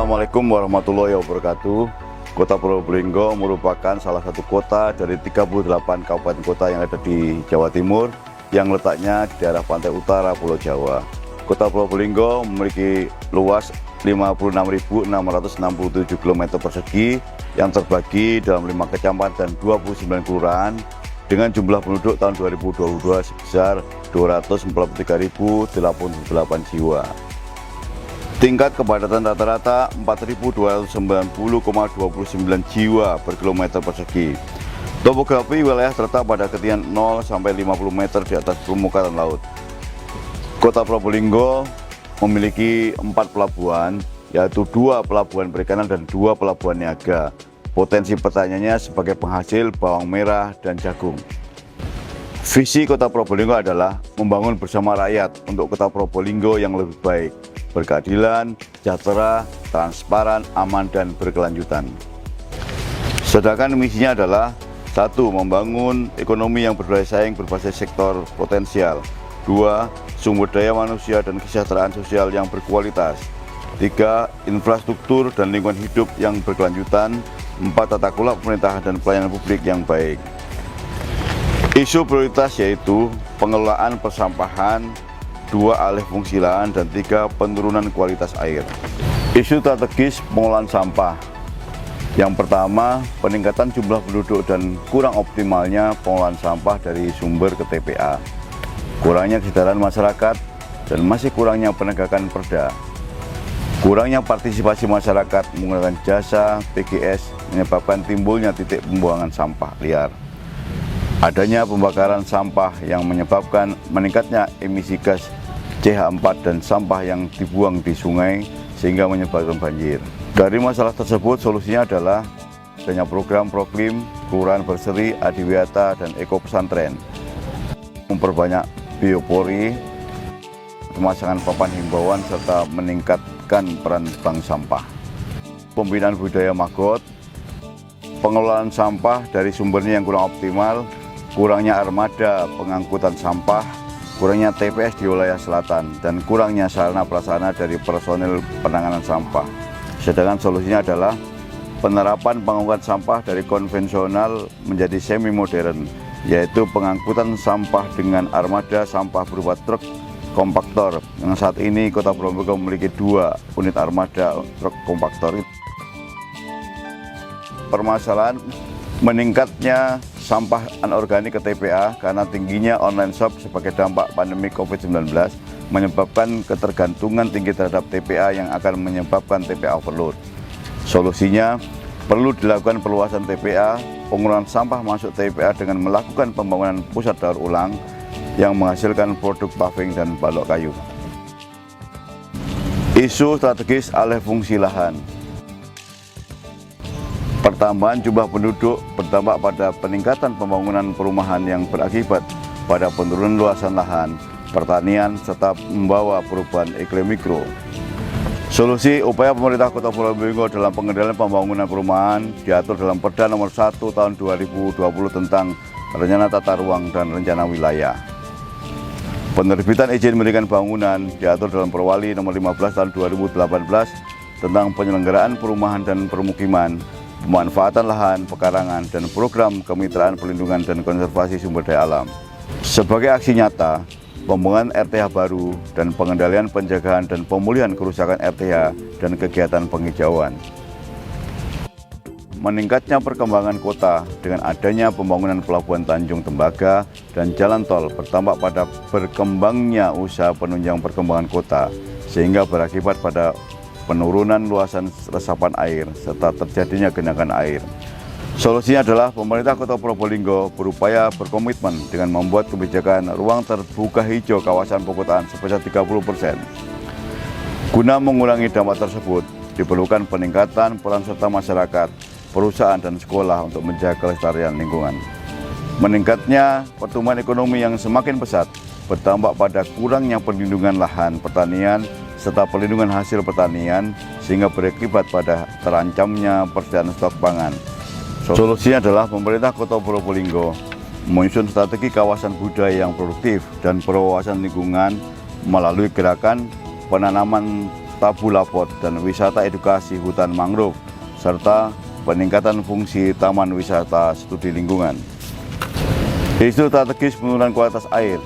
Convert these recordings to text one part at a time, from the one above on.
Assalamualaikum warahmatullahi wabarakatuh. Kota Probolinggo merupakan salah satu kota dari 38 kabupaten kota yang ada di Jawa Timur yang letaknya di daerah pantai utara Pulau Jawa. Kota Probolinggo memiliki luas 56.667 km persegi yang terbagi dalam 5 kecamatan dan 29 kelurahan dengan jumlah penduduk tahun 2022 sebesar 243.088 jiwa. Tingkat kepadatan rata-rata 4.290,29 jiwa per kilometer persegi. Topografi wilayah terletak pada ketinggian 0 sampai 50 meter di atas permukaan laut. Kota Probolinggo memiliki 4 pelabuhan, yaitu 2 pelabuhan perikanan dan 2 pelabuhan niaga. Potensi pertaniannya sebagai penghasil bawang merah dan jagung. Visi Kota Probolinggo adalah membangun bersama rakyat untuk Kota Probolinggo yang lebih baik, berkeadilan, sejahtera, transparan, aman, dan berkelanjutan. Sedangkan misinya adalah 1. Membangun ekonomi yang berdaya saing berbasis sektor potensial. 2. Sumber daya manusia dan kesejahteraan sosial yang berkualitas. 3. Infrastruktur dan lingkungan hidup yang berkelanjutan. 4. Tata kelola pemerintahan dan pelayanan publik yang baik. Isu prioritas yaitu pengelolaan persampahan, 2. Alih fungsi lahan, dan 3. Penurunan kualitas air. Isu strategis pengelolaan sampah. Yang pertama, peningkatan jumlah penduduk dan kurang optimalnya pengelolaan sampah dari sumber ke TPA. Kurangnya kesadaran masyarakat dan masih kurangnya penegakan perda. Kurangnya partisipasi masyarakat menggunakan jasa PGS menyebabkan timbulnya titik pembuangan sampah liar. Adanya pembakaran sampah yang menyebabkan meningkatnya emisi gas CH4 dan sampah yang dibuang di sungai sehingga menyebabkan banjir. Dari masalah tersebut solusinya adalah adanya program Proklim, Kelurahan Berseri, Adiwiyata, dan Eko Pesantren. Memperbanyak biopori, pemasangan papan himbauan, serta meningkatkan peran bank sampah. Pembinaan budaya maggot, pengelolaan sampah dari sumbernya yang kurang optimal, kurangnya armada pengangkutan sampah, kurangnya TPS di wilayah selatan, dan kurangnya sarana prasarana dari personil penanganan sampah. Sedangkan solusinya adalah penerapan pengangkutan sampah dari konvensional menjadi semi modern, yaitu pengangkutan sampah dengan armada sampah berupa truk kompaktor. Yang saat ini Kota Probolinggo memiliki 2 unit armada truk kompaktor. Permasalahan meningkatnya sampah anorganik ke TPA karena tingginya online shop sebagai dampak pandemi COVID-19 menyebabkan ketergantungan tinggi terhadap TPA yang akan menyebabkan TPA overload. Solusinya perlu dilakukan perluasan TPA, pengurangan sampah masuk TPA dengan melakukan pembangunan pusat daur ulang yang menghasilkan produk paving dan balok kayu. Isu strategis alih fungsi lahan. Pertambahan jumlah penduduk berdampak pada peningkatan pembangunan perumahan yang berakibat pada penurunan luasan lahan, pertanian, serta membawa perubahan iklim mikro. Solusi upaya pemerintah Kota Probolinggo dalam pengendalian pembangunan perumahan diatur dalam Perda Nomor 1 Tahun 2020 tentang Rencana Tata Ruang dan Rencana Wilayah. Penerbitan izin mendirikan bangunan diatur dalam Perwali Nomor 15 Tahun 2018 tentang penyelenggaraan perumahan dan permukiman, pemanfaatan lahan, pekarangan, dan program kemitraan perlindungan dan konservasi sumber daya alam. Sebagai aksi nyata, pembangunan RTH baru dan pengendalian penjagaan dan pemulihan kerusakan RTH dan kegiatan penghijauan. Meningkatnya perkembangan kota dengan adanya pembangunan pelabuhan Tanjung Tembaga dan jalan tol berdampak pada berkembangnya usaha penunjang perkembangan kota sehingga berakibat pada penurunan luasan resapan air serta terjadinya genangan air. Solusinya adalah pemerintah Kota Probolinggo berupaya berkomitmen dengan membuat kebijakan ruang terbuka hijau kawasan perkotaan sebesar 30%. Guna mengurangi dampak tersebut, diperlukan peningkatan peran serta masyarakat, perusahaan, dan sekolah untuk menjaga kelestarian lingkungan. Meningkatnya pertumbuhan ekonomi yang semakin pesat berdampak pada kurangnya perlindungan lahan pertanian serta perlindungan hasil pertanian sehingga berakibat pada terancamnya persediaan stok pangan. Solusinya adalah pemerintah Kota Probolinggo menyusun strategi kawasan budaya yang produktif dan berwawasan lingkungan melalui gerakan penanaman tabu lapor, dan wisata edukasi hutan mangrove, serta peningkatan fungsi taman wisata studi lingkungan. Isu strategis penurunan kualitas air.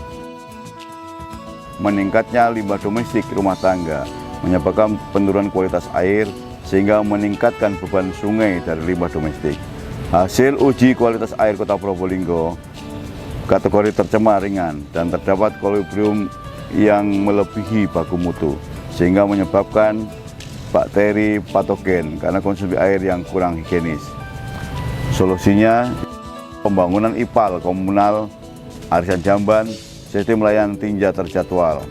Meningkatnya limbah domestik rumah tangga menyebabkan penurunan kualitas air sehingga meningkatkan beban sungai dari limbah domestik. Hasil uji kualitas air Kota Probolinggo kategori tercemar ringan dan terdapat kolibrium yang melebihi baku mutu sehingga menyebabkan bakteri patogen karena konsumsi air yang kurang higienis. Solusinya pembangunan IPAL komunal Arisan Jamban, sistem layanan tinja terjadwal,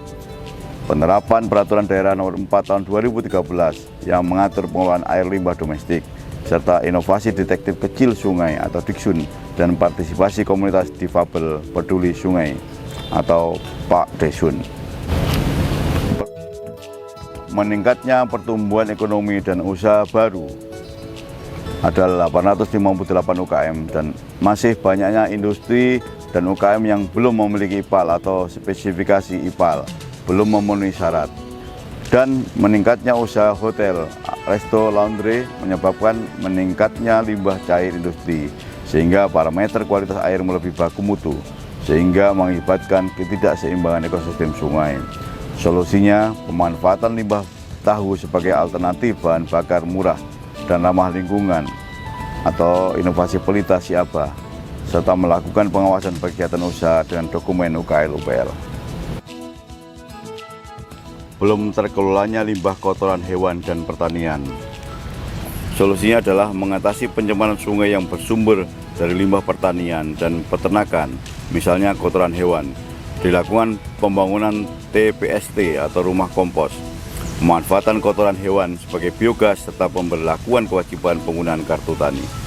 penerapan peraturan daerah nomor 4 tahun 2013 yang mengatur pengelolaan air limbah domestik, serta inovasi detektif kecil sungai atau Diksun dan partisipasi komunitas difabel peduli sungai atau Pak Desun. Meningkatnya pertumbuhan ekonomi dan usaha baru, ada 858 UKM dan masih banyaknya industri dan UKM yang belum memiliki IPAL atau spesifikasi IPAL, belum memenuhi syarat. Dan meningkatnya usaha hotel, resto, laundry menyebabkan meningkatnya limbah cair industri sehingga parameter kualitas air melebihi baku mutu sehingga mengakibatkan ketidakseimbangan ekosistem sungai. Solusinya pemanfaatan limbah tahu sebagai alternatif bahan bakar murah dan ramah lingkungan atau inovasi pelita siabah, serta melakukan pengawasan kegiatan usaha dengan dokumen UKL-UPL. Belum terkelolanya limbah kotoran hewan dan pertanian. Solusinya adalah mengatasi pencemaran sungai yang bersumber dari limbah pertanian dan peternakan, misalnya kotoran hewan. Dilakukan pembangunan TPST atau rumah kompos, pemanfaatan kotoran hewan sebagai biogas, serta pemberlakuan kewajiban penggunaan kartu tani.